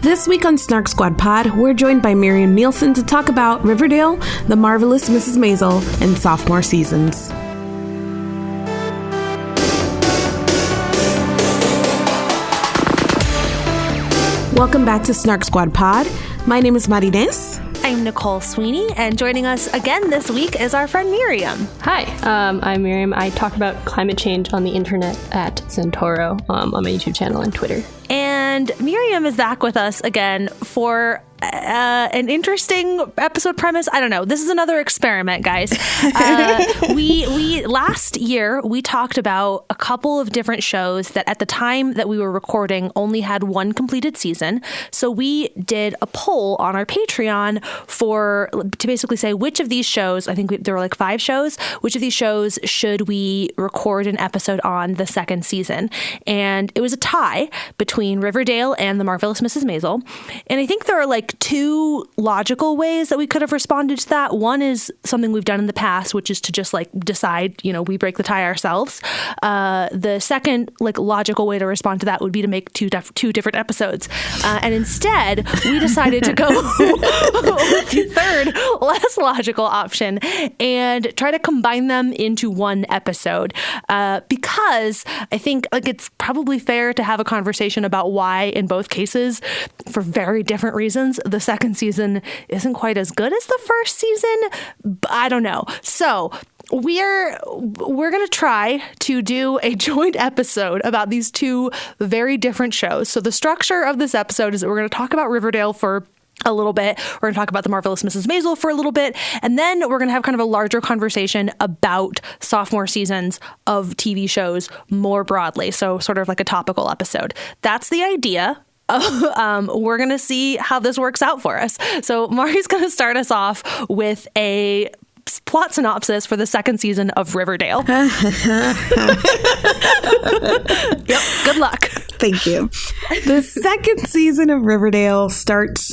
This week on Snark Squad Pod, we're joined by Miriam Nielsen to talk about Riverdale, The Marvelous Mrs. Maisel, and Sophomore seasons. Welcome back to Snark Squad Pod. My name is Marines. I'm Nicole Sweeney, and joining us again this week is our friend Miriam. Hi, I'm Miriam. I talk about climate change on the internet at Zentoro on my YouTube channel and Twitter. And Miriam is back with us again for an interesting episode premise. I don't know. This is another experiment, guys. We last year, we talked about a couple of different shows that at the time that we were recording only had one completed season. So we did a poll on our Patreon to basically say which of these shows, I think there were like 5 shows, which of these shows should we record an episode on the second season? And it was a tie between Riverdale and The Marvelous Mrs. Maisel. And I think there are like 2 logical ways that we could have responded to that. One is something we've done in the past, which is to just like decide, we break the tie ourselves. The second logical way to respond to that would be to make two different episodes. And instead, we decided to go with the third, less logical option and try to combine them into one episode. Because I think it's probably fair to have a conversation about why in both cases, for very different reasons, the second season isn't quite as good as the first season. I don't know. So we're going to try to do a joint episode about these 2 very different shows. So the structure of this episode is that we're going to talk about Riverdale for a little bit. We're going to talk about The Marvelous Mrs. Maisel for a little bit. And then we're going to have kind of a larger conversation about sophomore seasons of TV shows more broadly. So sort of like a topical episode. That's the idea. We're going to see how this works out for us. So Mari's going to start us off with a plot synopsis for the second season of Riverdale. Yep. Good luck. Thank you. The second season of Riverdale starts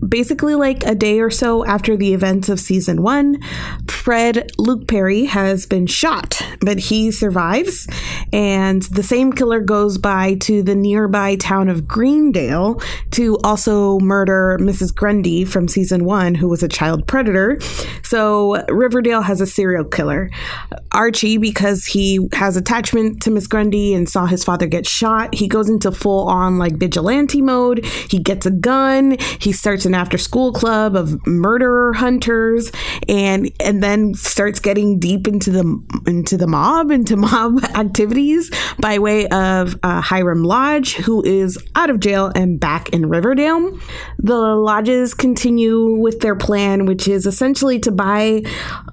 basically like a day or so after the events of season 1. Fred Luke Perry has been shot, but he survives. And the same killer goes by to the nearby town of Greendale to also murder Mrs. Grundy from season 1, who was a child predator. So Riverdale has a serial killer. Archie, because he has attachment to Miss Grundy and saw his father get shot, he goes into full-on vigilante mode. He gets a gun. He starts an after-school club of murderer hunters, and then starts getting deep into mob activities by way of Hiram Lodge, who is out of jail and back in Riverdale. The Lodges continue with their plan, which is essentially to buy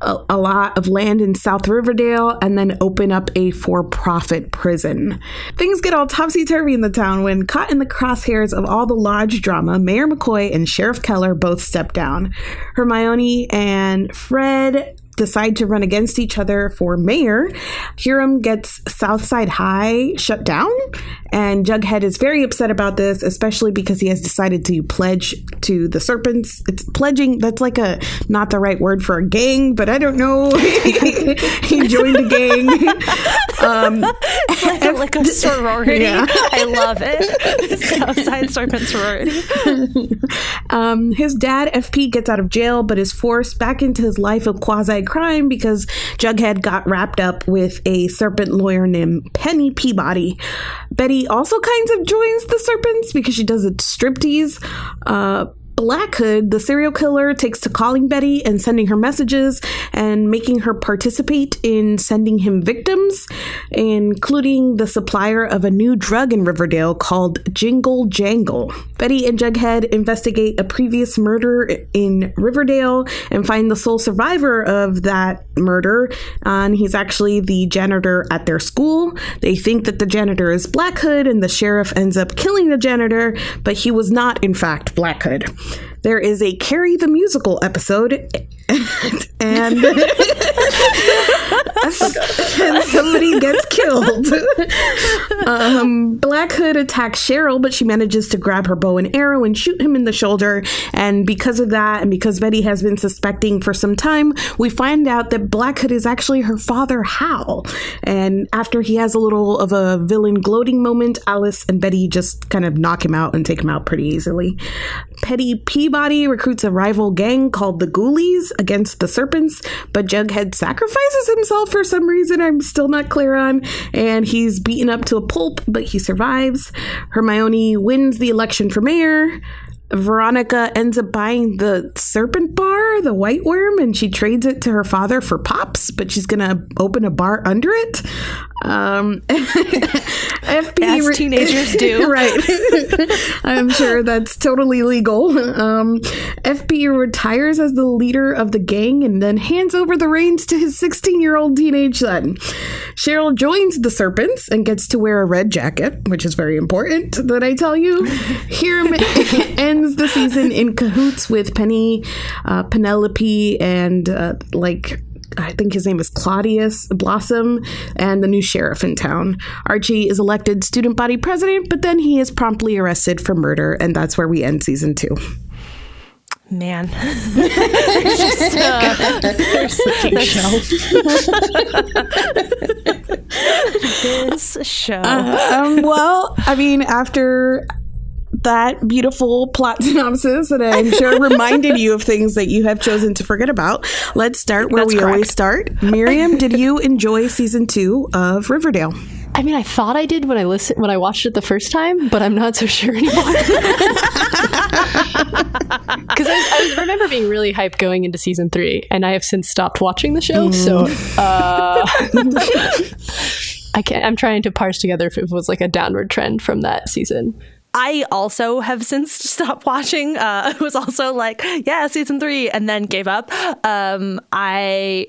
a lot of land in South Riverdale and then open up a for-profit prison. Things get all topsy-turvy in the town when, caught in the crosshairs of all the Lodge drama, Mayor McCoy and Sheriff Keller both step down. Hermione and Fred decide to run against each other for mayor. Hiram gets Southside High shut down, and Jughead is very upset about this, especially because he has decided to pledge to the Serpents. It's pledging, that's not the right word for a gang, but I don't know. He joined a gang. Like a sorority. Yeah. I love it. Southside Serpent sorority. His dad, FP, gets out of jail, but is forced back into his life of quasi-crime because Jughead got wrapped up with a serpent lawyer named Penny Peabody. Betty also kind of joins the Serpents because she does a striptease. Black Hood, the serial killer, takes to calling Betty and sending her messages and making her participate in sending him victims, including the supplier of a new drug in Riverdale called Jingle Jangle. Betty and Jughead investigate a previous murder in Riverdale and find the sole survivor of that murder, and he's actually the janitor at their school. They think that the janitor is Black Hood, and the sheriff ends up killing the janitor, but he was not, in fact, Black Hood. There is a Carrie the Musical episode and somebody gets killed. Black Hood attacks Cheryl, but she manages to grab her bow and arrow and shoot him in the shoulder. And because of that, and because Betty has been suspecting for some time, we find out that Black Hood is actually her father, Hal. And after he has a little of a villain gloating moment, Alice and Betty just kind of knock him out and take him out pretty easily. Petty Peabody recruits a rival gang called the Ghoulies against the Serpents, but Jughead sacrifices himself for some reason I'm still not clear on, and he's beaten up to a pulp, but he survives. Hermione wins the election for mayor. Veronica ends up buying the serpent bar, the White Worm, and she trades it to her father for Pops, but she's gonna open a bar under it. FP As teenagers do. Right. I'm sure that's totally legal. FP retires as the leader of the gang and then hands over the reins to his 16-year-old teenage son. Cheryl joins the Serpents and gets to wear a red jacket, which is very important that I tell you. Hiram ends the season in cahoots with Penny, Penelope, and I think his name is Claudius Blossom, and the new sheriff in town. Archie is elected student body president, but then he is promptly arrested for murder, and that's where we end season 2. Man. There's such a show. This show. Well, I mean, after that beautiful plot synopsis that I'm sure reminded you of things that you have chosen to forget about, let's start where we always start. Miriam, did you enjoy season 2 of Riverdale? I mean, I thought I did when I watched it the first time, but I'm not so sure anymore. Because I remember being really hyped going into season 3, and I have since stopped watching the show. So I'm trying to parse together if it was like a downward trend from that season. I also have since stopped watching. It was also like, yeah, season 3, and then gave up. I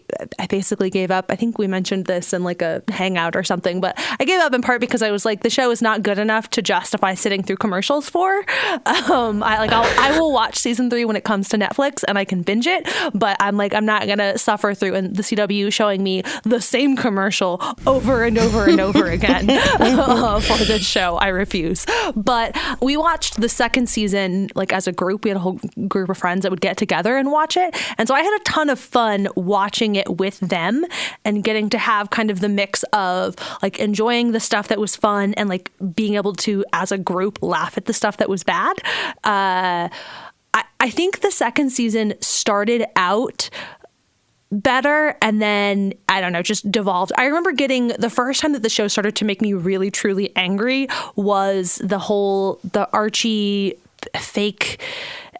basically gave up. I think we mentioned this in like a hangout or something, but I gave up in part because I was like, the show is not good enough to justify sitting through commercials for. I will watch season 3 when it comes to Netflix and I can binge it, but I'm not gonna suffer through and the CW showing me the same commercial over and over and over again for this show. I refuse. But we watched the second season like as a group. We had a whole group of friends that would get together and watch it, and so I had a ton of fun watching it with them and getting to have kind of the mix of like enjoying the stuff that was fun and like being able to as a group laugh at the stuff that was bad. I think the second season started out better and then I don't know, just devolved. I remember getting the first time that the show started to make me really truly angry was the Archie fake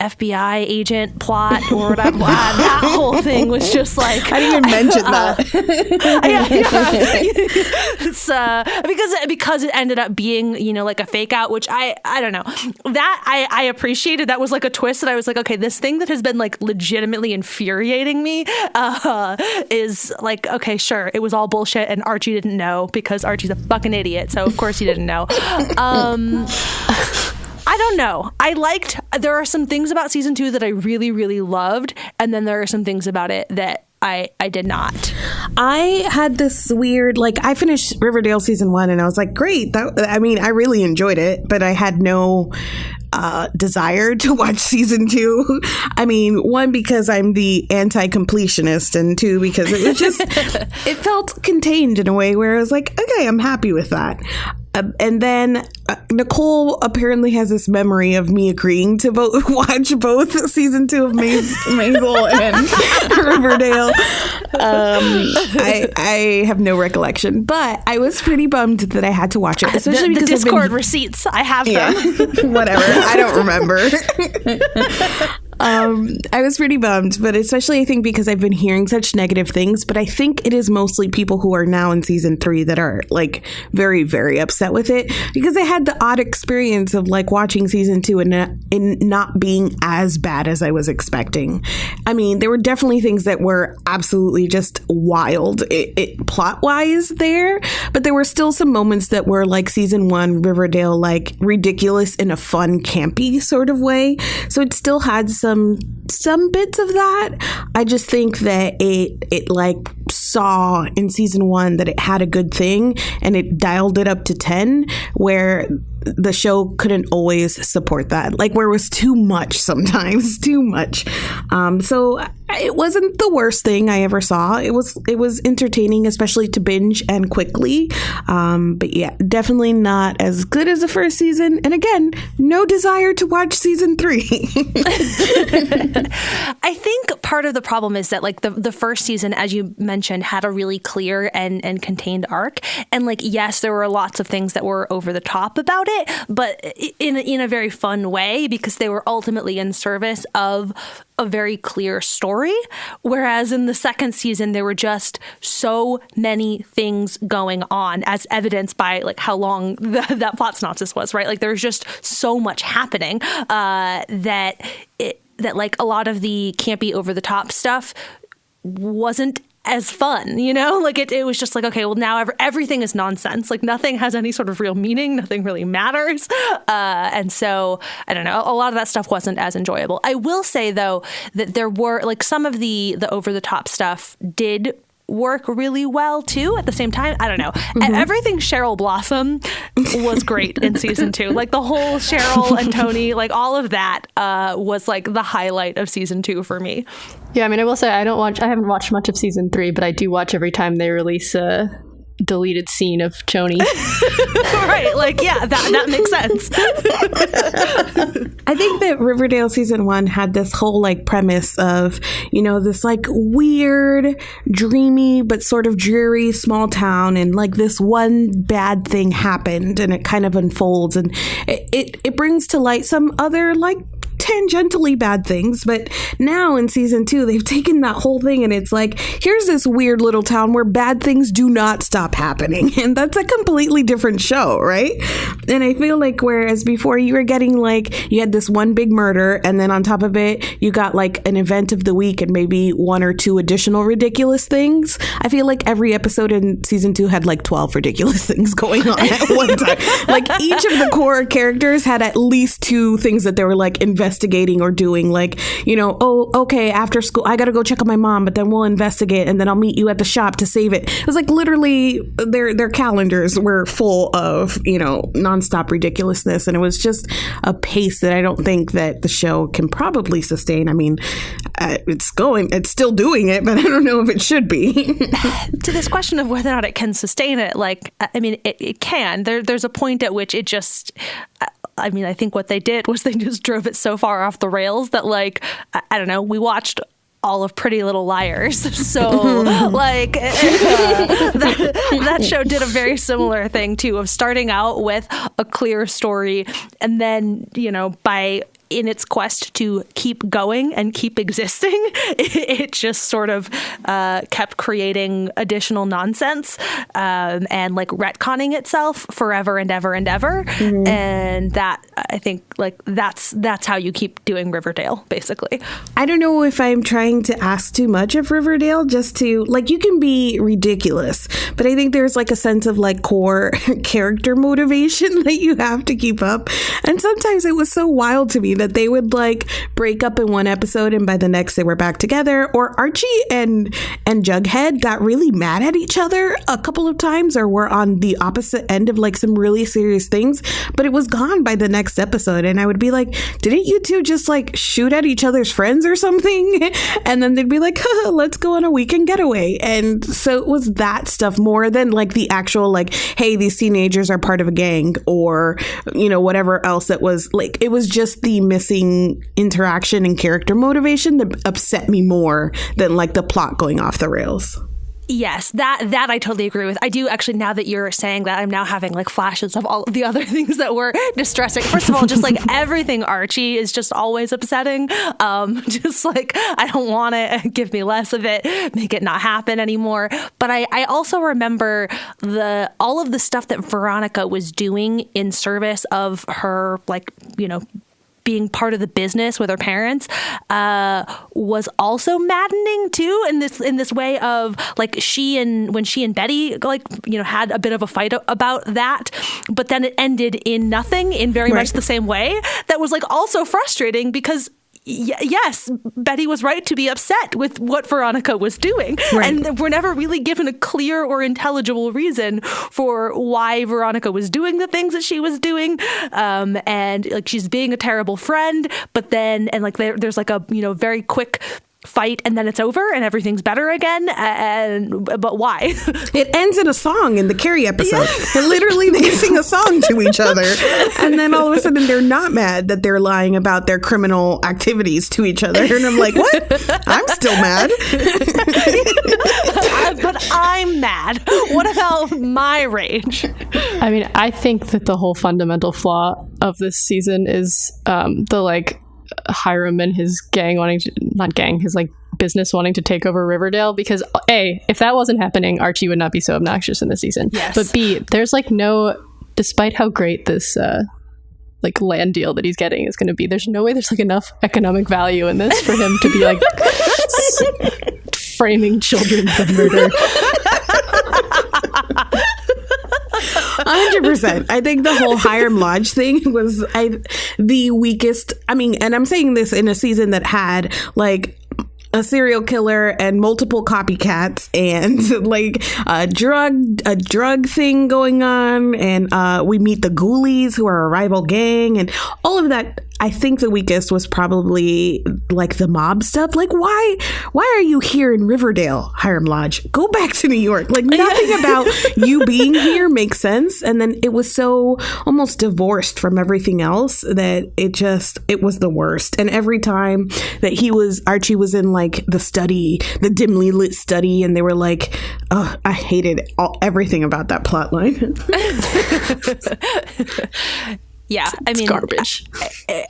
FBI agent plot or whatever. That whole thing was just like, I didn't even mention that. It's because it ended up being, like a fake out, which I don't know, that I appreciated. That was like a twist that I was like, okay, this thing that has been like legitimately infuriating me is like, okay, sure, it was all bullshit and Archie didn't know because Archie's a fucking idiot, so of course he didn't know. I don't know. There are some things about season 2 that I really, really loved. And then there are some things about it that I did not. I had this weird, I finished Riverdale season 1 and I was like, great. I really enjoyed it, but I had no desire to watch season 2. I mean, 1, because I'm the anti-completionist, and 2, because it was just, it felt contained in a way where I was like, okay, I'm happy with that. And then Nicole apparently has this memory of me agreeing to watch both season 2 of Maisel and Riverdale. I have no recollection, but I was pretty bummed that I had to watch it, especially because the Discord receipts. I have them. Whatever. I don't remember. I was pretty bummed, but especially I think because I've been hearing such negative things, but I think it is mostly people who are now in season 3 that are very, very upset with it, because I had the odd experience of watching season 2 and not being as bad as I was expecting. I mean, there were definitely things that were absolutely just wild plot wise there, but there were still some moments that were like season 1 Riverdale, ridiculous in a fun, campy sort of way. So it still had some some bits of that. I just think that it like saw in season 1 that it had a good thing and it dialed it up to 10, where the show couldn't always support that, like where it was too much sometimes, too much. So it wasn't the worst thing I ever saw. It was entertaining, especially to binge and quickly. But yeah, definitely not as good as the first season. And again, no desire to watch season 3. I think part of the problem is that like the first season, as you mentioned, had a really clear and contained arc. And like, yes, there were lots of things that were over the top about it, but in a very fun way, because they were ultimately in service of a very clear story. Whereas in the second season, there were just so many things going on, as evidenced by like how long that plot synopsis was, right? Like there was just so much happening that like a lot of the campy over the top stuff wasn't as fun, you know? Like it was just like, okay, well now everything is nonsense. Like nothing has any sort of real meaning. Nothing really matters. And so I don't know, a lot of that stuff wasn't as enjoyable. I will say though, that there were like some of the over the top stuff did work really well too at the same time. I don't know. And everything Cheryl Blossom was great in season 2. Like the whole Cheryl and Tony, like all of that was like the highlight of season 2 for me. Yeah, I mean, I will say I haven't watched much of season 3, but I do watch every time they release a deleted scene of Choni. Right, like yeah, that makes sense. I think that Riverdale season 1 had this whole like premise of, you know, this like weird, dreamy but sort of dreary small town, and like this one bad thing happened and it kind of unfolds, and it brings to light some other like tangentially bad things. But now in season 2 they've taken that whole thing and it's like, here's this weird little town where bad things do not stop happening, and that's a completely different show, right? And I feel like whereas before you were getting like, you had this one big murder and then on top of it you got like an event of the week and maybe 1 or 2 additional ridiculous things, I feel like every episode in season 2 had like 12 ridiculous things going on at one time. Like each of the core characters had at least 2 things that they were like investigating or doing, like, you know, oh, okay, after school I gotta go check on my mom, but then we'll investigate and then I'll meet you at the shop to save it. It was like literally their calendars were full of, you know, nonstop ridiculousness, and it was just a pace that I don't think that the show can probably sustain. I mean, it's still doing it, but I don't know if it should be. To this question of whether or not it can sustain it, like, I mean, it can. There's a point at which it just, I mean, I think what they did was they just drove it so far off the rails that, like, I don't know, we watched all of Pretty Little Liars. So, like, that show did a very similar thing, too, of starting out with a clear story and then, you know, in its quest to keep going and keep existing, it just sort of kept creating additional nonsense and like retconning itself forever and ever and ever. And that, I think, like that's how you keep doing Riverdale, basically. I don't know if I'm trying to ask too much of Riverdale, just to, like, you can be ridiculous, but I think there's like a sense of like core character motivation that you have to keep up. And sometimes it was so wild to me that they would like break up in one episode and by the next they were back together, or Archie and Jughead got really mad at each other a couple of times, or were on the opposite end of like some really serious things, but it was gone by the next episode. And I would be like, didn't you two just like shoot at each other's friends or something? And then they'd be like, let's go on a weekend getaway. And so it was that stuff more than like the actual like, hey, these teenagers are part of a gang, or, you know, whatever else that was like. It was just the missing interaction and character motivation that upset me more than like the plot going off the rails. Yes, that I totally agree with. I do actually, now that you're saying that, I'm now having like flashes of all of the other things that were distressing. First of all, just like everything Archie is just always upsetting. Just like, I don't want it. Give me less of it. Make it not happen anymore. But I also remember all of the stuff that Veronica was doing in service of her, like, you know, being part of the business with her parents was also maddening too, in this way of like when she and Betty, like, you know, had a bit of a fight about that, but then it ended in nothing in very much the same way. That was like also frustrating because yes, Betty was right to be upset with what Veronica was doing. Right. And we're never really given a clear or intelligible reason for why Veronica was doing the things that she was doing. And like she's being a terrible friend, but then, and like there's like a, very quick fight and then it's over and everything's better again. But why? It ends in a song in the Carrie episode. And literally they sing a song to each other. And then all of a sudden they're not mad that they're lying about their criminal activities to each other. And I'm like, what? I'm still mad. But I'm mad. What about my rage? I mean, I think that the whole fundamental flaw of this season is the like Hiram and his gang his like business wanting to take over Riverdale, because A, if that wasn't happening, Archie would not be so obnoxious in this season. Yes. But B, there's like despite how great this like land deal that he's getting is going to be, there's no way there's like enough economic value in this for him to be like framing children for murder. 100%. I think the whole Hiram Lodge thing was the weakest. I mean, and I'm saying this in a season that had like a serial killer and multiple copycats and like a drug thing going on, and we meet the Ghoulies, who are a rival gang, and all of that. I think the weakest was probably like the mob stuff. Like, why are you here in Riverdale, Hiram Lodge? Go back to New York. Like, nothing about you being here makes sense. And then it was so almost divorced from everything else that it was the worst. And every time that Archie was in like the dimly lit study, and they were like, oh, I hated everything about that plot line. Yeah, I mean, garbage.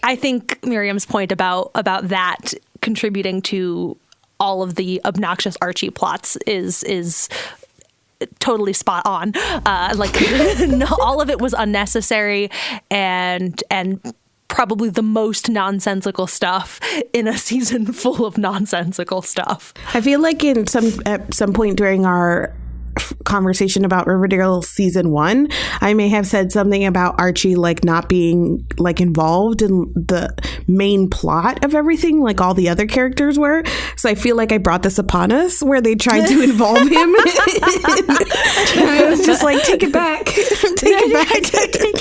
I think Miriam's point about that contributing to all of the obnoxious Archie plots is totally spot on. All of it was unnecessary and probably the most nonsensical stuff in a season full of nonsensical stuff. I feel like at some point during our conversation about Riverdale season 1, I may have said something about Archie like not being like involved in the main plot of everything like all the other characters were. So I feel like I brought this upon us where they tried to involve him. I was just like, take it back. Take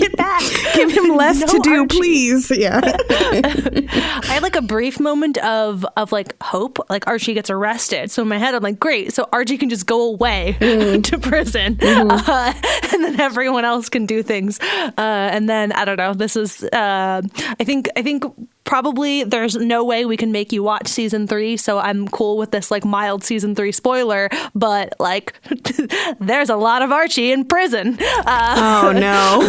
it back. Give him less to do, Archie. Please. Yeah. I had like a brief moment of like hope, like Archie gets arrested. So in my head, I'm like, great. So Archie can just go away to prison, and then everyone else can do things. And then I don't know. This is I think probably there's no way we can make you watch season 3, so I'm cool with this like mild season 3 spoiler, but like there's a lot of Archie in prison. Oh no.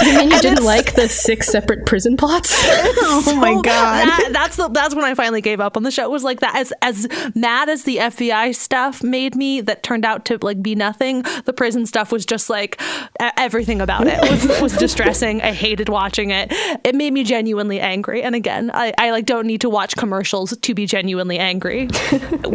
And you didn't like the 6 separate prison plots? Oh my god. That's when I finally gave up on the show. It was like that, as mad as the FBI stuff made me, that turned out to like be nothing. The prison stuff was just like everything about it was distressing. I hated watching it. It made me genuinely angry. And again, I like don't need to watch commercials to be genuinely angry.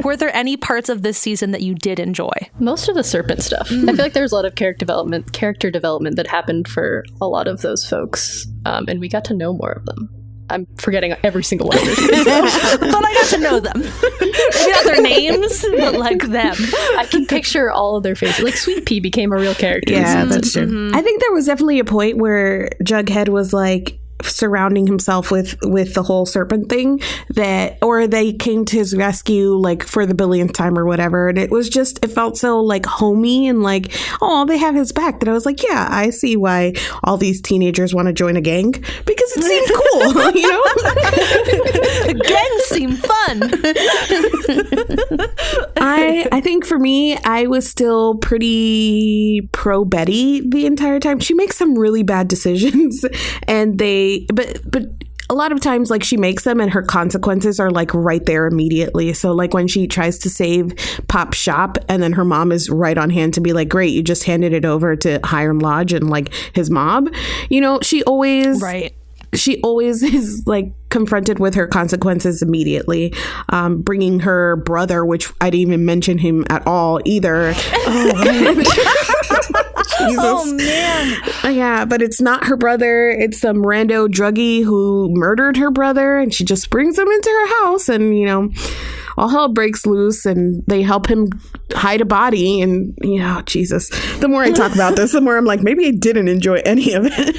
Were there any parts of this season that you did enjoy? Most of the serpent stuff. I feel like there was a lot of character development that happened for a lot of those folks, and we got to know more of them. I'm forgetting every single one of their names. But I got to know them. Maybe not their names, but like them. I can picture all of their faces. Like Sweet Pea became a real character. Yeah, that's true. Mm-hmm. I think there was definitely a point where Jughead was like surrounding himself with the whole serpent thing, or they came to his rescue like for the billionth time or whatever, and it felt so like homey and like, oh, they have his back, that I was like, yeah, I see why all these teenagers want to join a gang, because it seemed cool. You know, gangs seem fun. I think for me, I was still pretty pro Betty the entire time. She makes some really bad decisions, and but a lot of times like she makes them and her consequences are like right there immediately. So like when she tries to save Pop's shop, and then her mom is right on hand to be like, great, you just handed it over to Hiram Lodge and like his mob. You know, she always is like confronted with her consequences immediately. Bringing her brother, which I didn't even mention him at all either. Oh man. Yeah, but it's not her brother. It's some rando druggie who murdered her brother, and she just brings him into her house, and all hell breaks loose, and they help him hide a body. And Jesus, the more I talk about this, the more I'm like, maybe I didn't enjoy any of it.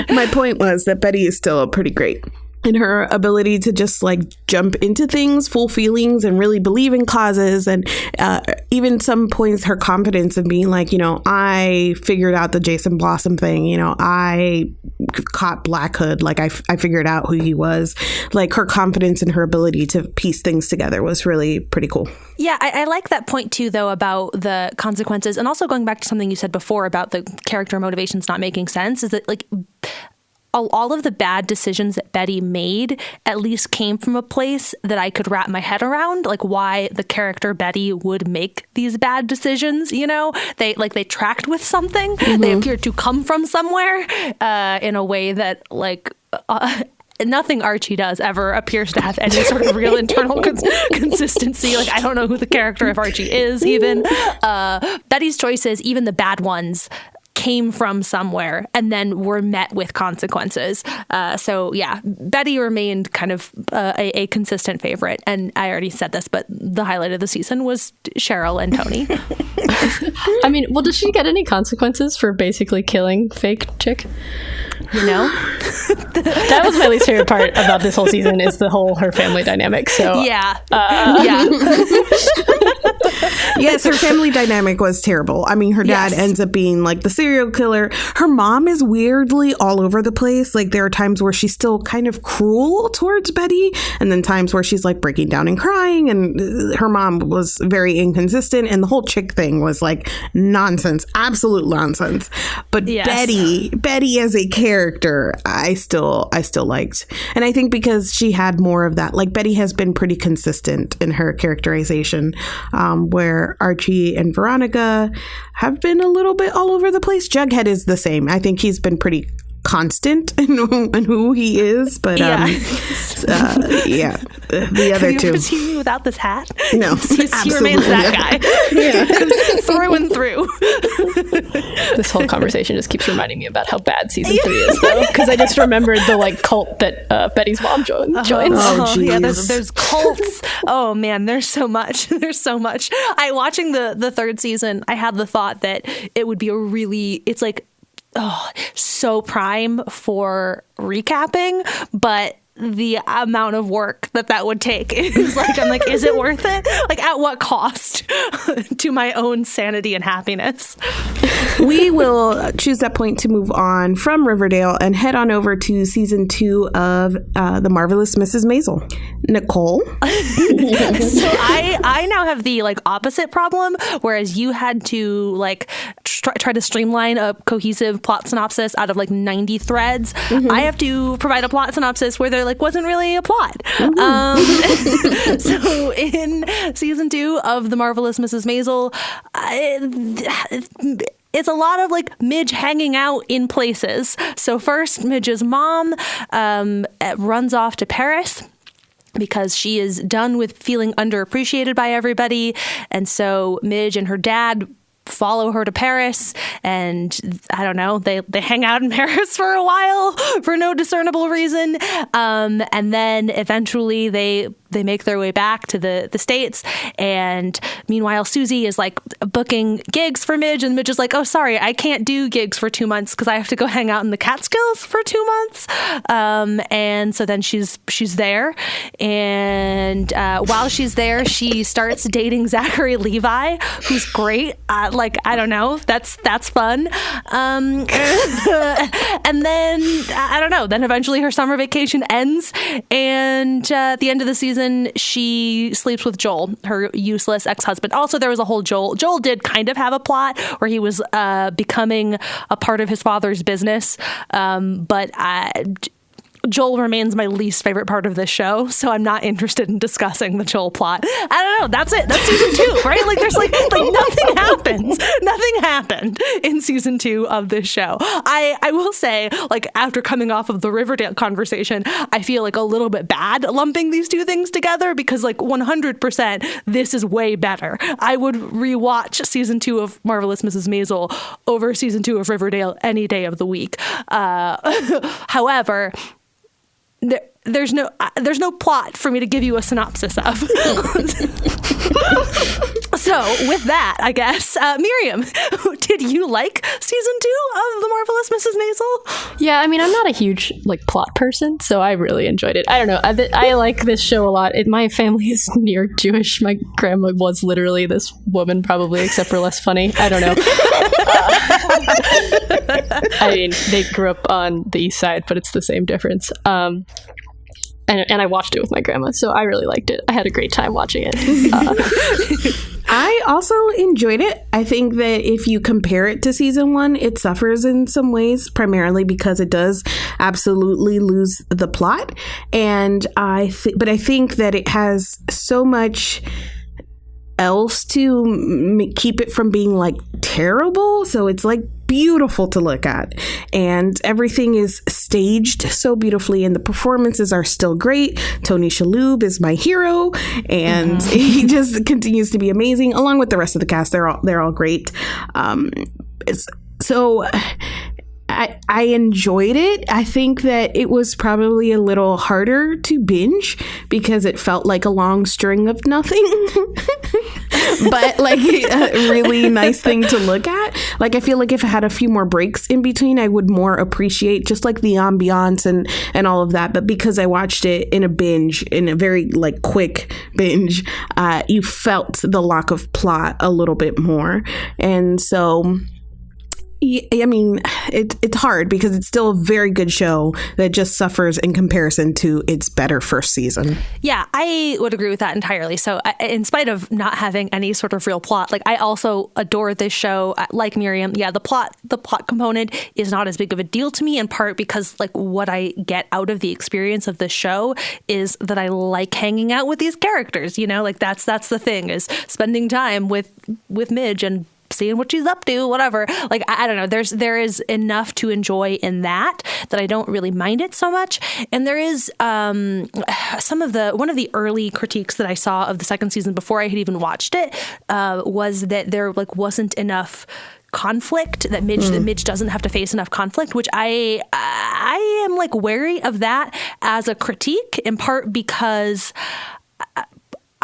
My point was that Betty is still pretty great in her ability to just like jump into things full feelings and really believe in causes, and even some points her confidence in being like, I figured out the Jason Blossom thing, I caught Black Hood, like I figured out who he was. Like her confidence in her ability to piece things together was really pretty cool. Yeah, I like that point too, though, about the consequences, and also going back to something you said before about the character motivations not making sense, is that like all of the bad decisions that Betty made at least came from a place that I could wrap my head around, like why the character Betty would make these bad decisions. They tracked with something. Mm-hmm. They appeared to come from somewhere in a way that nothing Archie does ever appears to have any sort of real internal consistency. Like, I don't know who the character of Archie is even. Betty's choices, even the bad ones, came from somewhere and then were met with consequences. So yeah, Betty remained kind of a consistent favorite. And I already said this, but the highlight of the season was Cheryl and Tony. I mean, well, does she get any consequences for basically killing fake chick? That was my least favorite part about this whole season, is the whole her family dynamic. So yeah. Yes, her family dynamic was terrible. I mean, her dad ends up being like the serial killer. Her mom is weirdly all over the place. Like there are times where she's still kind of cruel towards Betty, and then times where she's like breaking down and crying, and her mom was very inconsistent, and the whole chick thing was like nonsense, absolute nonsense. But Betty as a character, I still liked. And I think because she had more of that, like Betty has been pretty consistent in her characterization, where Archie and Veronica have been a little bit all over the place. Jughead is the same. I think he's been pretty constant in who he is, but the other Have you two. ever seen me without this hat? No, he remains that guy. Through and through. This whole conversation just keeps reminding me about how bad season 3 is, though, because I just remembered the like cult that Betty's mom joined. Yeah, there's cults. Oh man, there's so much. Watching the third season, I had the thought that it would be it's like, so prime for recapping, but the amount of work that would take is like, I'm like, is it worth it? Like, at what cost to my own sanity and happiness? We will choose that point to move on from Riverdale and head on over to season 2 of The Marvelous Mrs. Maisel. Nicole? So I now have the like opposite problem, whereas you had to like try to streamline a cohesive plot synopsis out of like 90 threads. Mm-hmm. I have to provide a plot synopsis where there like wasn't really a plot. So in season 2 of The Marvelous Mrs. Maisel, it's a lot of like Midge hanging out in places. So first, Midge's mom runs off to Paris because she is done with feeling underappreciated by everybody. And so Midge and her dad follow her to Paris, and I don't know, they hang out in Paris for a while for no discernible reason, and then eventually they make their way back to the States, and meanwhile Susie is like booking gigs for Midge, and Midge is like, oh sorry, I can't do gigs for 2 months because I have to go hang out in the Catskills for 2 months, and so then she's there, and while she's there she starts dating Zachary Levi, who's great. Like, I don't know, that's fun. And then I don't know, then eventually her summer vacation ends, and at the end of the season she sleeps with Joel, her useless ex-husband. Also, there was a whole Joel did kind of have a plot where he was becoming a part of his father's business, but Joel remains my least favorite part of this show, so I'm not interested in discussing the Joel plot. I don't know. That's it. That's season 2, right? Like there's like nothing happens. Nothing happened in season 2 of this show. I will say, like, after coming off of the Riverdale conversation, I feel like a little bit bad lumping these two things together because, like, 100% this is way better. I would rewatch season 2 of Marvelous Mrs. Maisel over season 2 of Riverdale any day of the week. However, there's no plot for me to give you a synopsis of. So with that, I guess, Miriam, did you like season 2 of The Marvelous Mrs. Maisel? Yeah, I mean, I'm not a huge plot person, so I really enjoyed it. I don't know. I like this show a lot. My family is near Jewish. My grandma was literally this woman, probably, except for less funny. I don't know. I mean, they grew up on the East Side, but it's the same difference. And I watched it with my grandma, so I really liked it. I had a great time watching it. I also enjoyed it. I think that if you compare it to season 1, it suffers in some ways, primarily because it does absolutely lose the plot. And but I think that it has so much else to keep it from being terrible. So it's beautiful to look at, and everything is staged so beautifully, and the performances are still great. Tony Shalhoub is my hero, and he just continues to be amazing, along with the rest of the cast. They're all great. So I enjoyed it. I think that it was probably a little harder to binge because it felt like a long string of nothing. But a really nice thing to look at. I feel like if I had a few more breaks in between, I would more appreciate just the ambiance and all of that. But because I watched it in a binge, in a very quick binge, you felt the lack of plot a little bit more. And so, I mean, it's hard because it's still a very good show that just suffers in comparison to its better first season. Yeah, I would agree with that entirely. So in spite of not having any sort of real plot, I also adore this show. Like Miriam, yeah, the plot component is not as big of a deal to me, in part because what I get out of the experience of this show is that I like hanging out with these characters. That's the thing, is spending time with Midge and seeing what she's up to, whatever. I don't know. There is enough to enjoy in that I don't really mind it so much. And there is one of the early critiques that I saw of the second season before I had even watched it was that there wasn't enough conflict, that Midge doesn't have to face enough conflict, which I am wary of that as a critique, in part because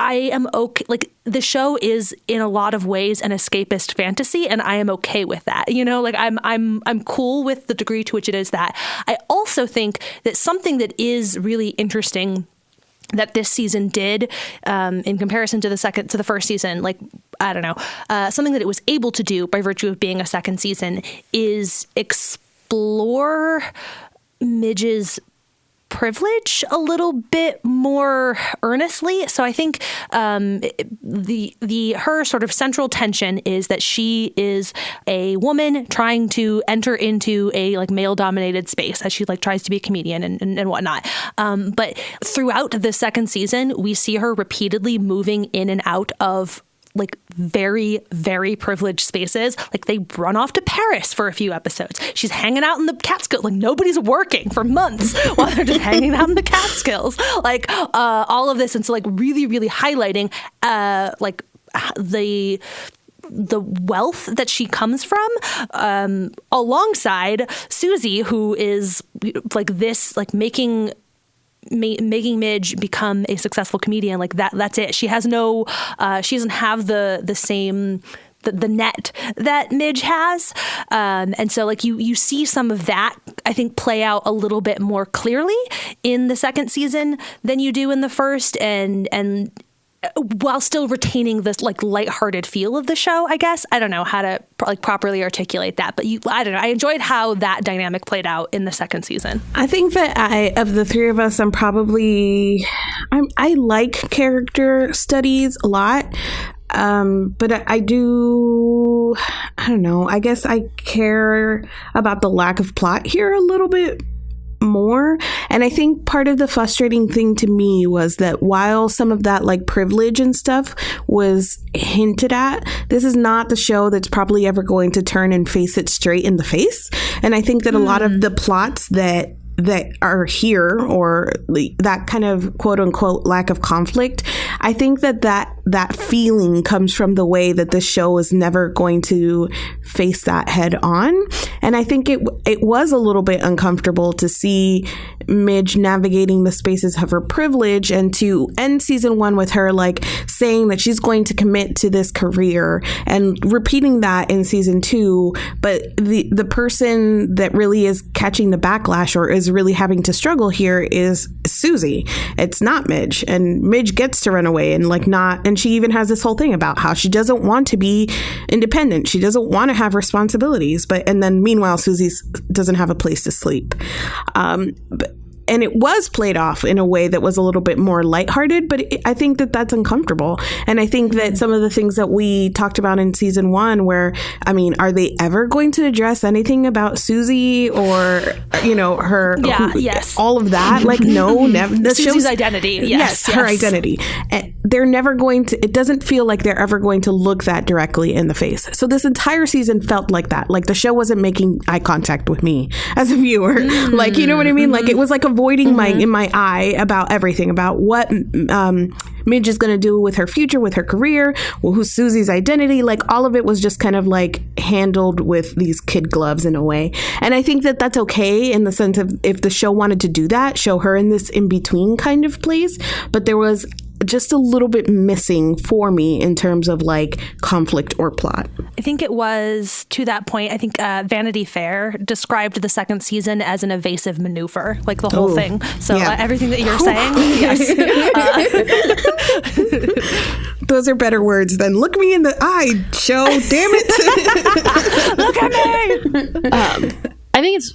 I am okay. The show is in a lot of ways an escapist fantasy, and I am okay with that. I'm cool with the degree to which it is that. I also think that something that is really interesting that this season did, in comparison to the first season, I don't know, something that it was able to do by virtue of being a second season is explore Midge's privilege a little bit more earnestly. So I think her sort of central tension is that she is a woman trying to enter into a male dominated space as she tries to be a comedian and whatnot. But throughout the second season, we see her repeatedly moving in and out of very, very privileged spaces. They run off to Paris for a few episodes. She's hanging out in the Catskills. Nobody's working for months while they're just hanging out in the Catskills. All of this. And so really, really highlighting the wealth that she comes from, alongside Susie, who is making Midge become a successful comedian. That's it. She has no, she doesn't have the same, the net that Midge has. And so you see some of that, I think, play out a little bit more clearly in the second season than you do in the first. And while still retaining this lighthearted feel of the show, I guess. I don't know how to properly articulate that, but I don't know. I enjoyed how that dynamic played out in the second season. I think that of the three of us, I like character studies a lot. But I don't know. I guess I care about the lack of plot here a little bit more. And I think part of the frustrating thing to me was that while some of that like privilege and stuff was hinted at, this is not the show that's probably ever going to turn and face it straight in the face. And I think that a lot of the plots that are here, or that kind of quote unquote lack of conflict, I think that feeling comes from the way that the show is never going to face that head on. And I think it was a little bit uncomfortable to see Midge navigating the spaces of her privilege, and to end season 1 with her like saying that she's going to commit to this career and repeating that in season 2. But the person that really is catching the backlash or is really having to struggle here is Susie. It's not Midge, and Midge gets to run away and she even has this whole thing about how she doesn't want to be independent. She doesn't want to have responsibilities, and then meanwhile Susie doesn't have a place to sleep. And it was played off in a way that was a little bit more lighthearted, but I think that that's uncomfortable. And I think that some of the things that we talked about in season 1, where, I mean, are they ever going to address anything about Susie or, her, all of that? Like, no, never. Susie's identity. Yes, her identity. And they're never going to, it doesn't feel like they're ever going to look that directly in the face. So this entire season felt like that. Like the show wasn't making eye contact with me as a viewer. Like, you know what I mean? Like it was like avoiding my eye about everything, about what Midge is going to do with her future, with her career, who's Susie's identity. Like all of it was just kind of like handled with these kid gloves in a way. And I think that that's okay in the sense of if the show wanted to do that, show her in this in-between kind of place. But there was just a little bit missing for me in terms of like conflict or plot. I think it was to that point. I think Vanity Fair described the second season as an evasive maneuver, like the whole thing. So everything that you're saying, yes. Those are better words than "look me in the eye, show." Damn it! Look at me. I think it's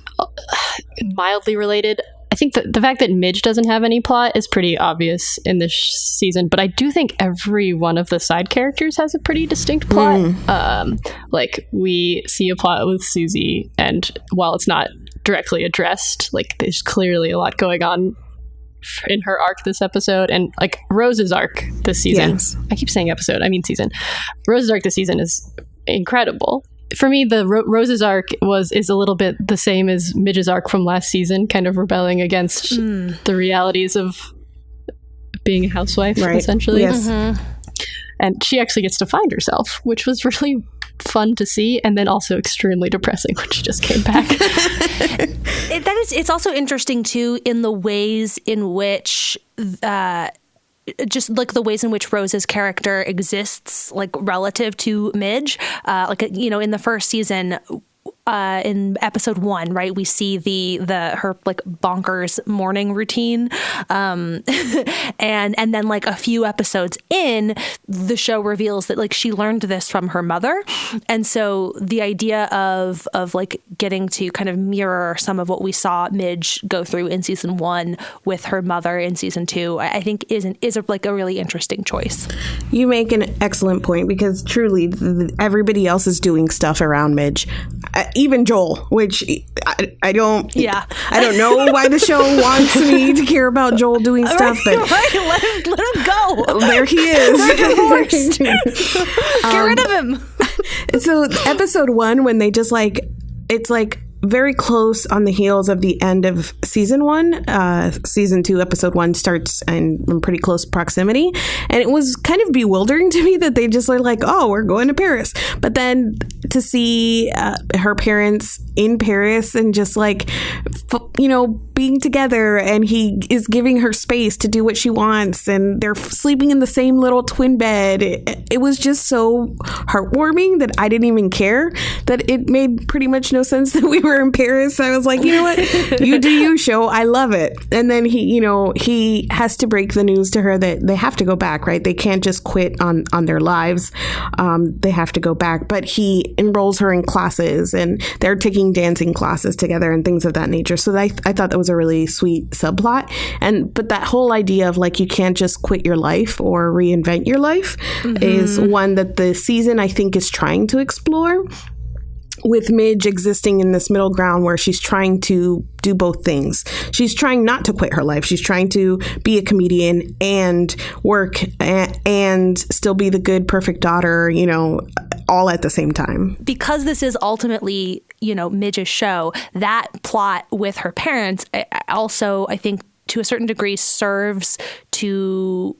mildly related. I think the fact that Midge doesn't have any plot is pretty obvious in this season, but I do think every one of the side characters has a pretty distinct plot. Like we see a plot with Susie, and while it's not directly addressed, like there's clearly a lot going on in her arc this episode, and like Rose's arc this season. Yes. I keep saying episode, I mean season. Rose's arc this season is incredible. For me, the Rose's arc is a little bit the same as Midge's arc from last season, kind of rebelling against the realities of being a housewife, essentially. Yes. And she actually gets to find herself, which was really fun to see, and then also extremely depressing when she just came back. It's also interesting too in the ways in which just like the ways in which Rose's character exists, like relative to Midge, in the first season, in episode 1, right, we see her like bonkers morning routine, and then like a few episodes in, the show reveals that like she learned this from her mother, and so the idea of like getting to kind of mirror some of what we saw Midge go through in season 1 with her mother in season 2, I think is a really interesting choice. You make an excellent point, because truly everybody else is doing stuff around Midge. Even Joel, which I don't know why the show wants me to care about Joel doing stuff, but let him go. There he is. They're divorced. Get rid of him. So episode 1, when they just like, it's like very close on the heels of the end of season 1. Season 2, episode 1 starts in pretty close proximity. And it was kind of bewildering to me that they just are like, oh, we're going to Paris. But then to see her parents in Paris and just like, being together, and he is giving her space to do what she wants, and they're sleeping in the same little twin bed. It was just so heartwarming that I didn't even care, that it made pretty much no sense that we were in Paris. I was like, you know what, you do you, show. I love it. And then he has to break the news to her that they have to go back, right? They can't just quit on their lives. They have to go back. But he enrolls her in classes, and they're taking dancing classes together and things of that nature. So I thought that was a really sweet subplot. But that whole idea of like, you can't just quit your life or reinvent your life is one that the season, I think, is trying to explore, with Midge existing in this middle ground where she's trying to do both things. She's trying not to quit her life. She's trying to be a comedian and work and still be the good, perfect daughter, you know, all at the same time. Because this is ultimately, you know, Midge's show, that plot with her parents also, I think, to a certain degree, serves to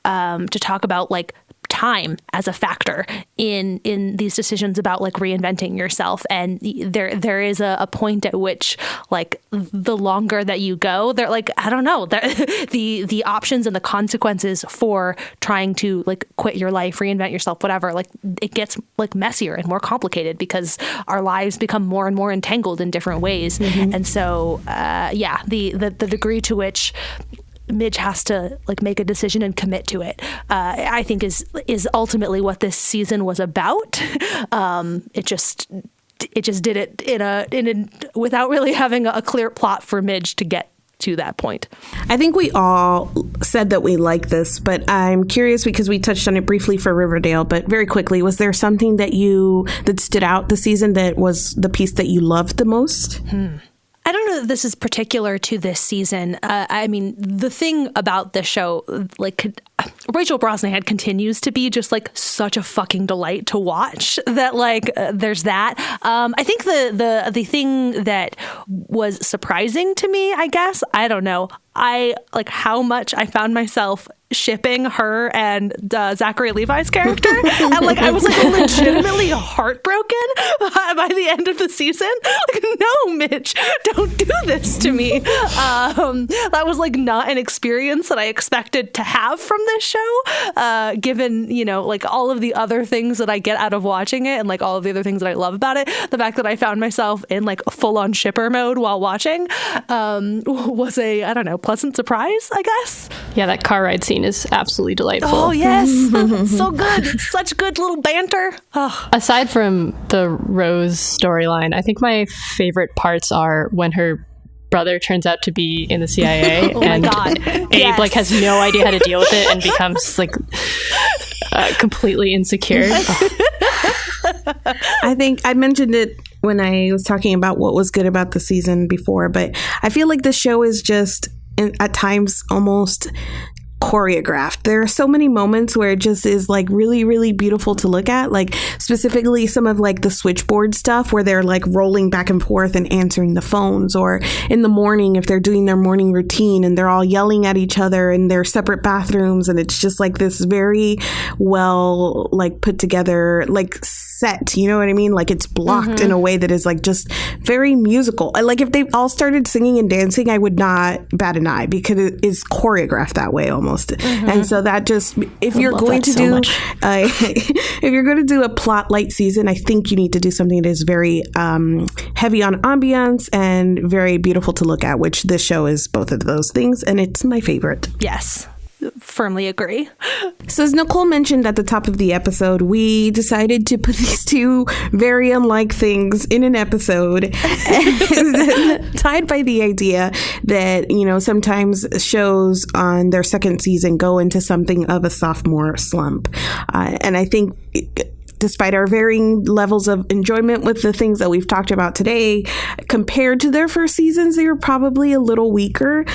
talk about like time as a factor in these decisions about like reinventing yourself. And there is a point at which like the longer that you go, they're like, I don't know, the options and the consequences for trying to like quit your life, reinvent yourself, whatever, like it gets like messier and more complicated because our lives become more and more entangled in different ways. And so the degree to which Midge has to like make a decision and commit to it, I think is ultimately what this season was about. It just did it in a without really having a clear plot for Midge to get to that point. I think we all said that we like this, but I'm curious because we touched on it briefly for Riverdale, but very quickly, was there something that stood out this season that was the piece that you loved the most? I don't know that this is particular to this season. I mean, the thing about this show, like Rachel Brosnahan continues to be just like such a fucking delight to watch that like there's that. I think the thing that was surprising to me, I guess, I don't know, I like how much I found myself shipping her and Zachary Levi's character, and like I was like legitimately heartbroken by the end of the season. Like, no, Mitch, don't do this to me. That was like not an experience that I expected to have from this show, given, you know, like all of the other things that I get out of watching it and like all of the other things that I love about it. The fact that I found myself in like full on shipper mode while watching was a, I don't know, pleasant surprise, I guess. Yeah, that car ride scene is absolutely delightful. Oh, yes. So good. Such good little banter. Oh. Aside from the Rose storyline, I think my favorite parts are when her brother turns out to be in the CIA and Abe like has no idea how to deal with it and becomes like completely insecure. I think I mentioned it when I was talking about what was good about the season before, but I feel like the show is just at times almost choreographed. There are so many moments where it just is like really, really beautiful to look at, like specifically some of like the switchboard stuff where they're like rolling back and forth and answering the phones, or in the morning if they're doing their morning routine and they're all yelling at each other in their separate bathrooms, and it's just like this very well like put together like set, you know what I mean? Like it's blocked in a way that is like just very musical. Like if they all started singing and dancing, I would not bat an eye because it is choreographed that way almost. And so that just, if you're going to do if you're going to do a plot light season, I think you need to do something that is very heavy on ambiance and very beautiful to look at, which this show is both of those things, and it's my favorite. Yes. Firmly agree. So as Nicole mentioned at the top of the episode, we decided to put these two very unlike things in an episode, tied by the idea that, you know, sometimes shows on their second season go into something of a sophomore slump. And I think despite our varying levels of enjoyment with the things that we've talked about today, compared to their first seasons, they were probably a little weaker.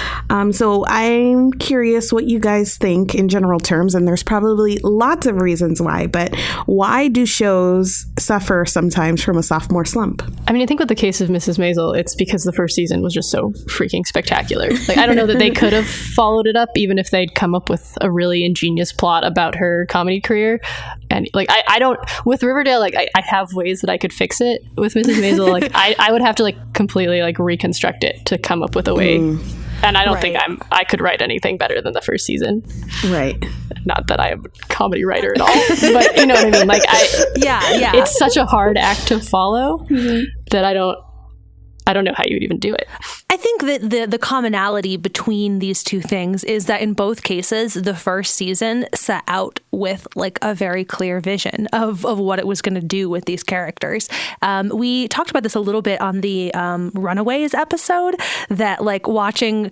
So I'm curious what you guys think in general terms, and there's probably lots of reasons why, but why do shows suffer sometimes from a sophomore slump? I mean, I think with the case of Mrs. Maisel, it's because the first season was just so freaking spectacular. Like, I don't know that they could have followed it up, even if they'd come up with a really ingenious plot about her comedy career. And like, I don't, with Riverdale, like I have ways that I could fix it. With Mrs. Maisel, like I would have to like completely like reconstruct it to come up with a way. And I don't think I could write anything better than the first season. Right. Not that I am a comedy writer at all, but you know what I mean? Like yeah. It's such a hard act to follow that I don't know how you would even do it. I think that the commonality between these two things is that in both cases, the first season set out with like a very clear vision of what it was going to do with these characters. We talked about this a little bit on the Runaways episode, that like watching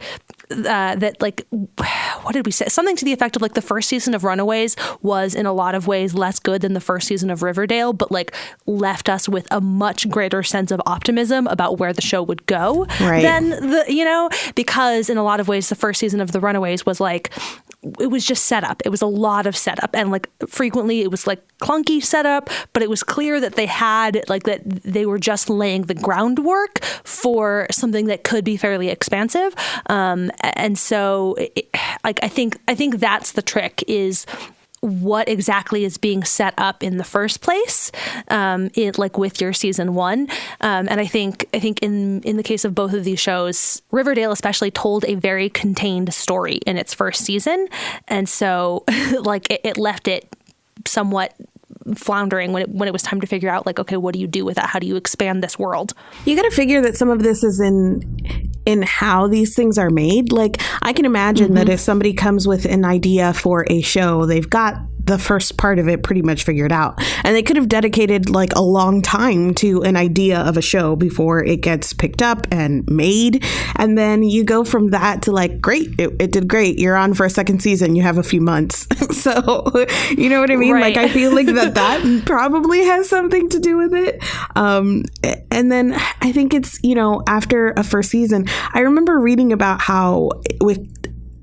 that like, what did we say? Something to the effect of like the first season of Runaways was in a lot of ways less good than the first season of Riverdale, but like left us with a much greater sense of optimism about where the show would go than because in a lot of ways the first season of the Runaways was like, it was just setup. It was a lot of setup, and like frequently it was like clunky setup, but it was clear that they had like that they were just laying the groundwork for something that could be fairly expansive. And so like I think that's the trick, is what exactly is being set up in the first place, like with your season one. And I think in the case of both of these shows, Riverdale especially told a very contained story in its first season. And so like it left it somewhat floundering when it was time to figure out like, okay, what do you do with that? How do you expand this world? You got to figure that some of this is in how these things are made. Like I can imagine that if somebody comes with an idea for a show, they've got the first part of it pretty much figured out, and they could have dedicated like a long time to an idea of a show before it gets picked up and made. And then you go from that to like, great, it did great, you're on for a second season, you have a few months. So you know what I mean? Right. Like I feel like that probably has something to do with it. And then I think it's, after a first season, I remember reading about how with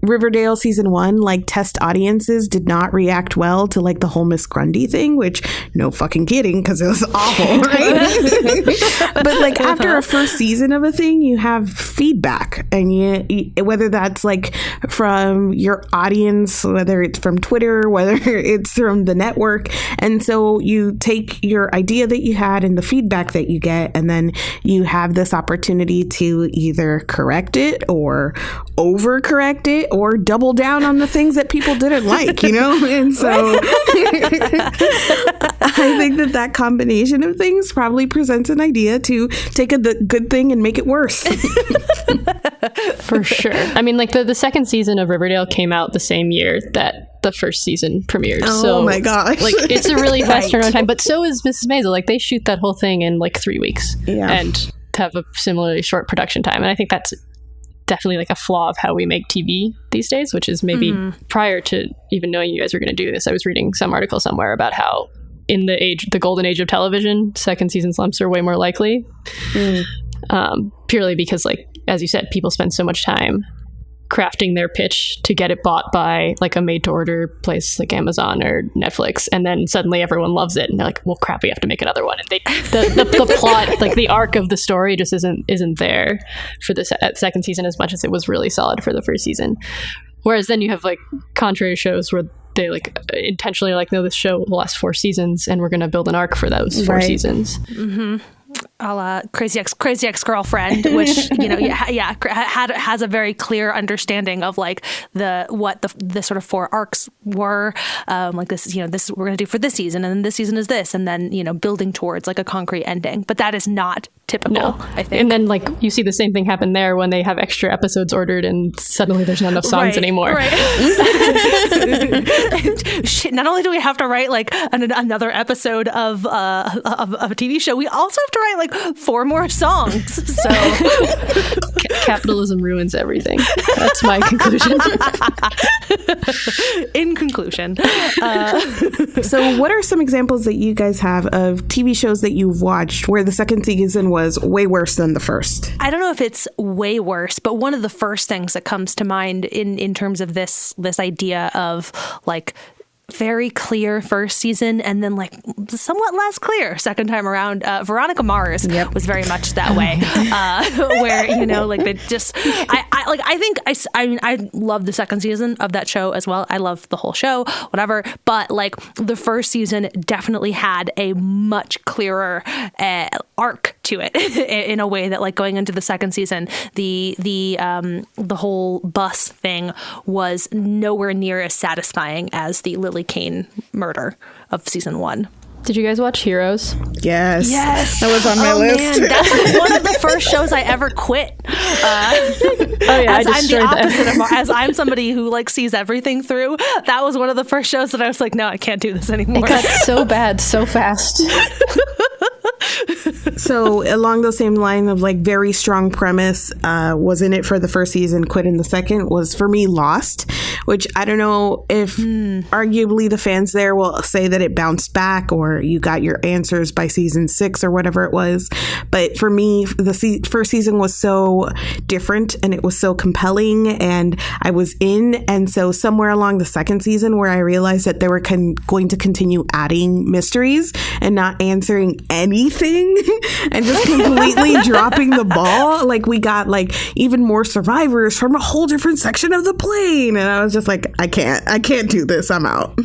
Riverdale season one, like test audiences did not react well to like the whole Miss Grundy thing, which no fucking kidding, because it was awful, right? But like after a first season of a thing, you have feedback, and you whether that's like from your audience, whether it's from Twitter, whether it's from the network, and so you take your idea that you had and the feedback that you get, and then you have this opportunity to either correct it or overcorrect it or double down on the things that people didn't like, and so I think that combination of things probably presents an idea to take the good thing and make it worse. For sure. I mean, like the second season of Riverdale came out the same year that the first season premiered. Oh my gosh. Like it's a really fast turnaround time, but so is Mrs. Maisel. Like they shoot that whole thing in like 3 weeks and have a similarly short production time. And I think that's definitely like a flaw of how we make TV these days, which is maybe prior to even knowing you guys were going to do this, I was reading some article somewhere about how in the golden age of television, second season slumps are way more likely. Purely because, like, as you said, people spend so much time crafting their pitch to get it bought by like a made-to-order place like Amazon or Netflix, and then suddenly everyone loves it and they're like, well crap, we have to make another one, and the plot, like the arc of the story just isn't there for the second season as much as it was really solid for the first season. Whereas then you have like contrary shows where they like intentionally like, no, this show will last 4 seasons and we're going to build an arc for those 4 seasons. A la Crazy Ex-Girlfriend, which has a very clear understanding of like what the sort of 4 arcs were, like this this is what we're going to do for this season, and then this season is this, and then building towards like a concrete ending. But that is not typical, I think. And then like you see the same thing happen there when they have extra episodes ordered and suddenly there's not enough songs anymore. Right. Shit, not only do we have to write like another episode of a TV show, we also have to write like 4 more songs. So capitalism ruins everything. That's my conclusion. In conclusion. So what are some examples that you guys have of TV shows that you've watched where the second season was way worse than the first? I don't know if it's way worse, but one of the first things that comes to mind in terms of this idea of like very clear first season and then like somewhat less clear second time around. Veronica Mars was very much that way, where like they just I love the second season of that show as well. I love the whole show, whatever, but like the first season definitely had a much clearer arc to it in a way that like going into the second season, the whole bus thing was nowhere near as satisfying as the Lily Kane murder of season 1. Did you guys watch Heroes? Yes. That was on my list. Man, that's like one of the first shows I ever quit. As I'm somebody who like sees everything through, that was one of the first shows that I was like, no, I can't do this anymore. It got so bad so fast. So along those same line of like very strong premise, was in it for the first season, quit in the second, was for me Lost, which I don't know if arguably the fans there will say that it bounced back or you got your answers by season 6 or whatever it was. But for me, the first season was so different and it was so compelling and I was in. And so somewhere along the second season where I realized that they were going to continue adding mysteries and not answering anything and just completely dropping the ball. Like we got like even more survivors from a whole different section of the plane. And I was just like, I can't do this. I'm out.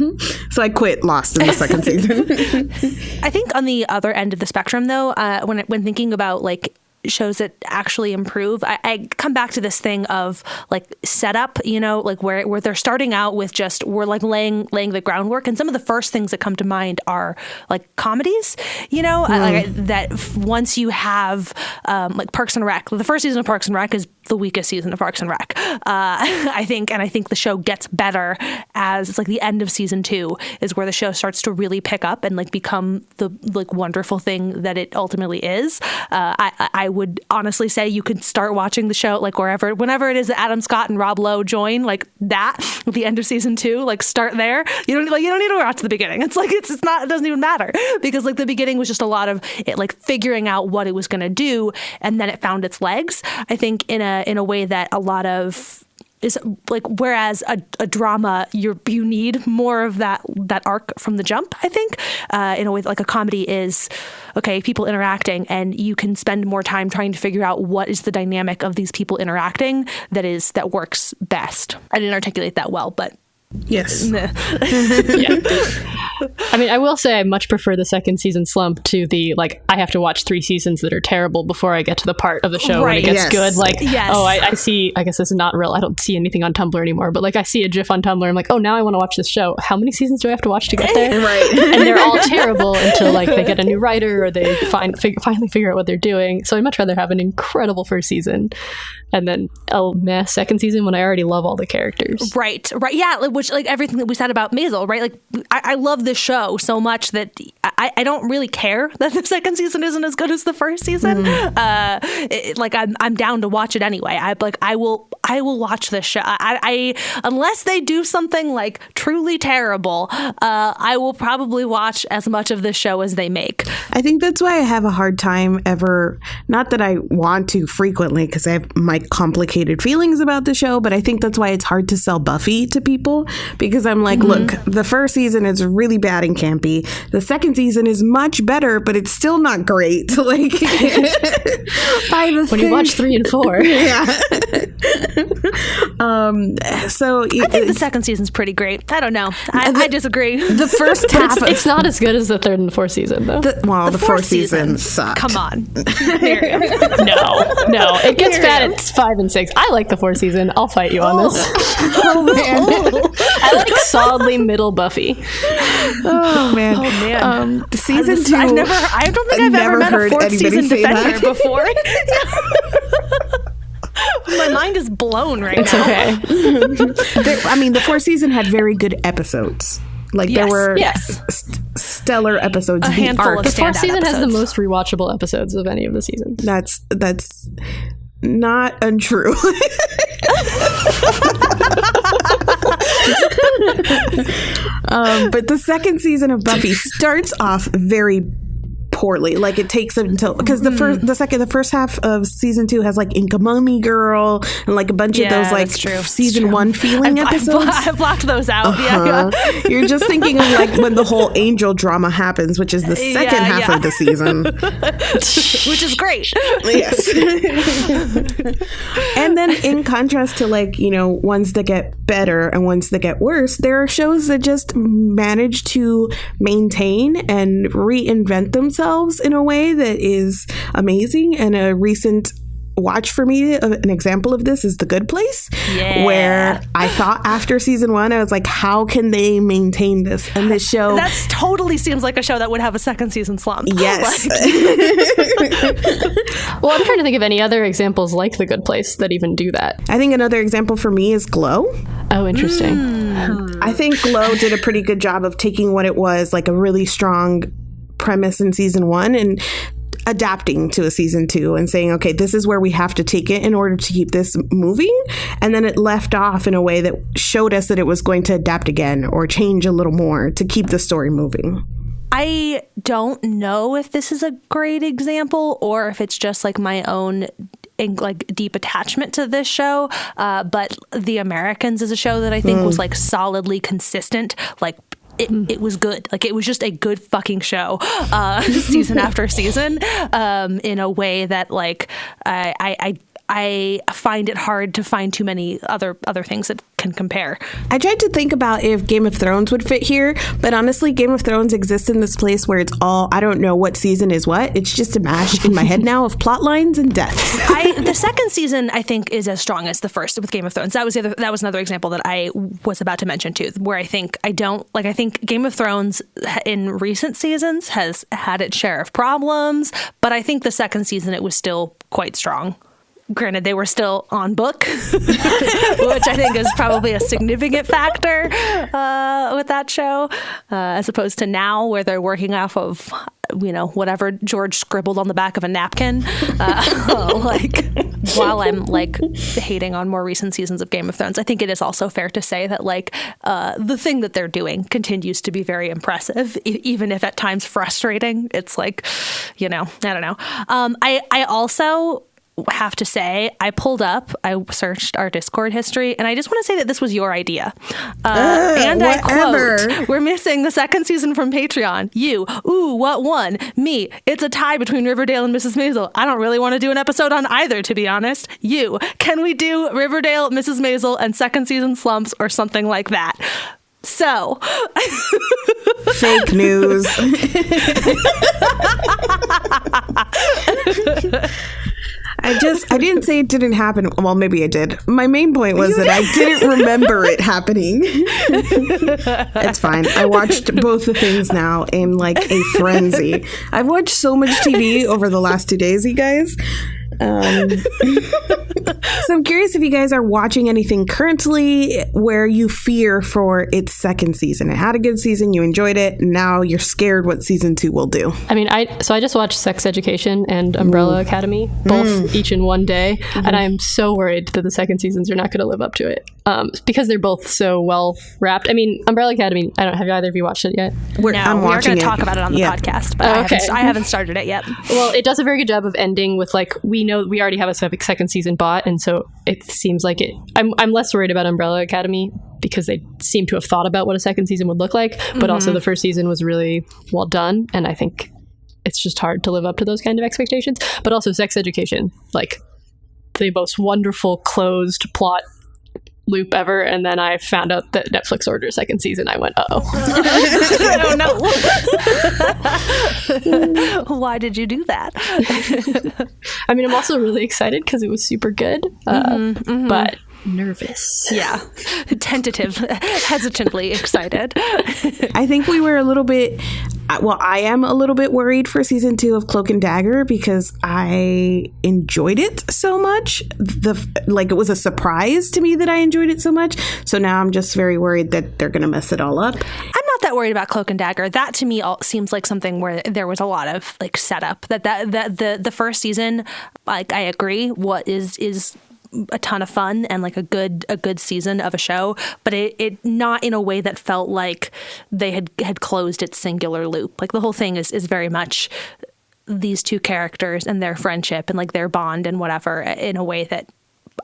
So I quit Lost in the second season. I think on the other end of the spectrum though, when thinking about like shows that actually improve, I come back to this thing of like setup, you know, like where they're starting out with just we're like laying the groundwork, and some of the first things that come to mind are like comedies, you know, that once you have like Parks and Rec, the first season of Parks and Rec is the weakest season of Parks and Rec, I think the show gets better as it's like the end of season 2 is where the show starts to really pick up and like become the like wonderful thing that it ultimately is. I would honestly say you could start watching the show like whenever it is that Adam Scott and Rob Lowe join, like that at the end of season 2, like start there. You don't need to watch the beginning. It's like it doesn't even matter because like the beginning was just a lot of it like figuring out what it was going to do, and then it found its legs. I think in a way that a lot of is like, whereas a drama, you need more of that arc from the jump, I think, in a way that like a comedy is, okay, people interacting, and you can spend more time trying to figure out what is the dynamic of these people interacting that works best. I didn't articulate that well, but yes. Yeah. I mean, I will say I much prefer the second season slump to the, like, I have to watch 3 seasons that are terrible before I get to the part of the show when it gets good. Like, oh, I see, I guess this is not real. I don't see anything on Tumblr anymore. But, like, I see a GIF on Tumblr. I'm like, oh, now I want to watch this show. How many seasons do I have to watch to get there? Right. And they're all terrible until, like, they get a new writer or they finally figure out what they're doing. So I'd much rather have an incredible first season and then a second season when I already love all the characters. Right. Yeah, which, like, everything that we said about Maisel, right? Like, I love this show so much that I don't really care that the second season isn't as good as the first season. Like, I'm down to watch it anyway. I will watch this show. I unless they do something like truly terrible, I will probably watch as much of this show as they make. I think that's why I have a hard time ever, not that I want to frequently because I have my complicated feelings about the show, but I think that's why it's hard to sell Buffy to people, because I'm like, look, the first season is really bad and campy. The second season is much better, but it's still not great. Like, when you watch 3 and 4. Yeah. So I think the second season's pretty great. I don't know. I disagree. The first half, it's not as good as the 3rd and 4th season, though. The fourth season sucked. Come on, Miriam. No, it gets bad at 5 and 6. I like the 4th season. I'll fight you on this. Oh man, I like solidly middle Buffy. Oh man. Season 2. I don't think I've ever met a 4th season defender before. My mind is blown right now. It's okay. The 4th season had very good episodes. Like, there were stellar episodes. A handful of the 4th season episodes. has the most rewatchable episodes of any of the seasons. That's not untrue. But the second season of Buffy starts off very poorly. Like, it takes until, because the first half of season 2 has like Inkamami Girl and like a bunch of those like season 1 feeling episodes. I've blocked those out. Yeah. You're just thinking of like when the whole angel drama happens, which is the second half of the season, which is great. Yes. And then in contrast to, like, you know, ones that get better and ones that get worse, there are shows that just manage to maintain and reinvent themselves in a way that is amazing. And a recent watch for me, an example of this is The Good Place, where I thought after season 1, I was like, how can they maintain this? And this show, that totally seems like a show that would have a second season slump. Yes. Well, I'm trying to think of any other examples like The Good Place that even do that. I think another example for me is Glow. Oh, interesting. I think Glow did a pretty good job of taking what it was, like a really strong premise in season 1 and adapting to a season 2 and saying, okay, this is where we have to take it in order to keep this moving. And then it left off in a way that showed us that it was going to adapt again or change a little more to keep the story moving. I don't know if this is a great example or if it's just like my own like deep attachment to this show. But The Americans is a show that I think was like solidly consistent. Like it was good. Like it was just a good fucking show, season after season, in a way that like I find it hard to find too many other things that can compare. I tried to think about if Game of Thrones would fit here, but honestly, Game of Thrones exists in this place where it's all, I don't know what season is what. It's just a mash in my head now of plot lines and deaths. The second season, I think, is as strong as the first with Game of Thrones. That was another example that I was about to mention too, where I think Game of Thrones in recent seasons has had its share of problems, but I think the second season it was still quite strong. Granted, they were still on book, which I think is probably a significant factor with that show, as opposed to now where they're working off of, whatever George scribbled on the back of a napkin. While I'm like hating on more recent seasons of Game of Thrones, I think it is also fair to say that like the thing that they're doing continues to be very impressive, even if at times frustrating. It's like, I don't know. I also have to say, I searched our Discord history, and I just want to say that this was your idea. And whatever. I quote, "We're missing the second season from Patreon. You, ooh, what one? Me, it's a tie between Riverdale and Mrs. Maisel. I don't really want to do an episode on either, to be honest. You, can we do Riverdale, Mrs. Maisel, and second season Slumps, or something like that?" So, fake news. I didn't say it didn't happen. Well, maybe I did. My main point was that I didn't remember it happening. It's fine. I watched both the things now in like a frenzy. I've watched so much TV over the last 2 days, you guys. So I'm curious if you guys are watching anything currently where you fear for its second season. It had a good season, you enjoyed it, and now you're scared what season 2 will do. I mean, I just watched Sex Education and Umbrella Academy, both each in one day, and I'm so worried that the second seasons are not going to live up to it, because they're both so well wrapped. I mean, Umbrella Academy, have either of you watched it yet? I'm we're going to talk about it on the podcast, but I haven't started it yet. Well, it does a very good job of ending with like, we know we already have a second season bought, and so it seems like it. I'm less worried about Umbrella Academy because they seem to have thought about what a second season would look like, but also the first season was really well done, and I think it's just hard to live up to those kind of expectations. But also Sex Education, like the most wonderful closed plot loop ever, and then I found out that Netflix ordered a second season. I went, oh no. Why did you do that? I mean, I'm also really excited because it was super good, but nervous. Yeah. Tentative, hesitantly excited. I think we were a little bit, I am a little bit worried for season 2 of Cloak and Dagger because I enjoyed it so much. It was a surprise to me that I enjoyed it so much. So now I'm just very worried that they're going to mess it all up. I'm not that worried about Cloak and Dagger. That to me seems like something where there was a lot of like setup. That the first season, like I agree, what is a ton of fun and like a good season of a show, but it not in a way that felt like they had closed its singular loop. Like the whole thing is very much these two characters and their friendship and like their bond and whatever in a way that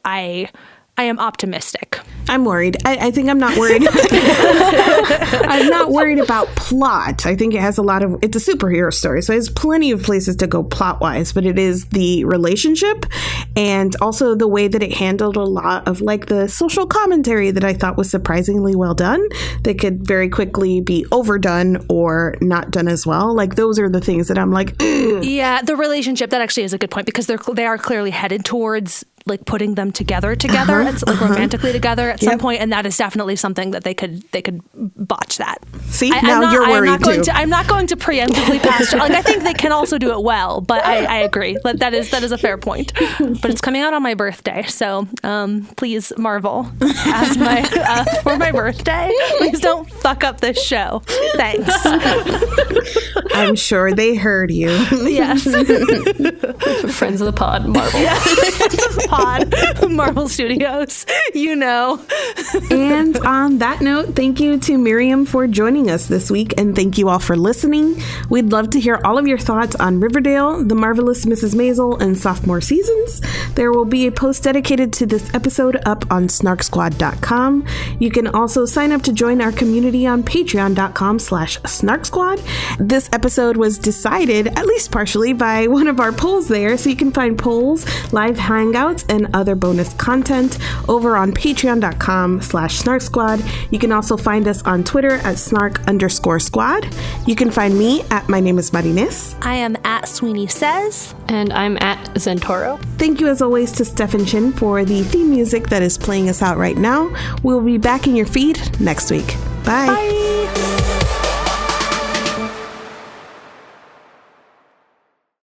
I am optimistic. I'm worried. I think I'm not worried. I'm not worried about plot. I think it has it's a superhero story, so it has plenty of places to go plot-wise, but it is the relationship and also the way that it handled a lot of like the social commentary that I thought was surprisingly well done that could very quickly be overdone or not done as well. Like those are the things that I'm like, ugh. Yeah, the relationship, that actually is a good point because they are clearly headed towards like putting them together, it's like romantically together at some point, and that is definitely something that they could botch that. See, now you're worried too. I'm not going to preemptively pass. Like, I think they can also do it well, but I agree. That is a fair point. But it's coming out on my birthday, so please Marvel as my for my birthday. Please don't fuck up this show. Thanks. I'm sure they heard you. Yes. Friends of the pod, Marvel. Yeah. Friends of the pod, Marvel Studios. You know. And on that note, thank you to Miriam for joining us this week, and thank you all for listening. We'd love to hear all of your thoughts on Riverdale, The Marvelous Mrs. Maisel, and Sophomore seasons. There will be a post dedicated to this episode up on SnarkSquad.com. You can also sign up to join our community on patreon.com/SnarkSquad. This episode was decided, at least partially, by one of our polls there, so you can find polls, live hangouts, and other bonus content over on patreon.com/SnarkSquad. You can also find us on Twitter at @Snark_squad. You can find me at My Name is Marines. I am at Sweeney Says. And I'm at Zentoro. Thank you as always to Stefan Chin for the theme music that is playing us out right now. We'll be back in your feed next week. Bye. Bye.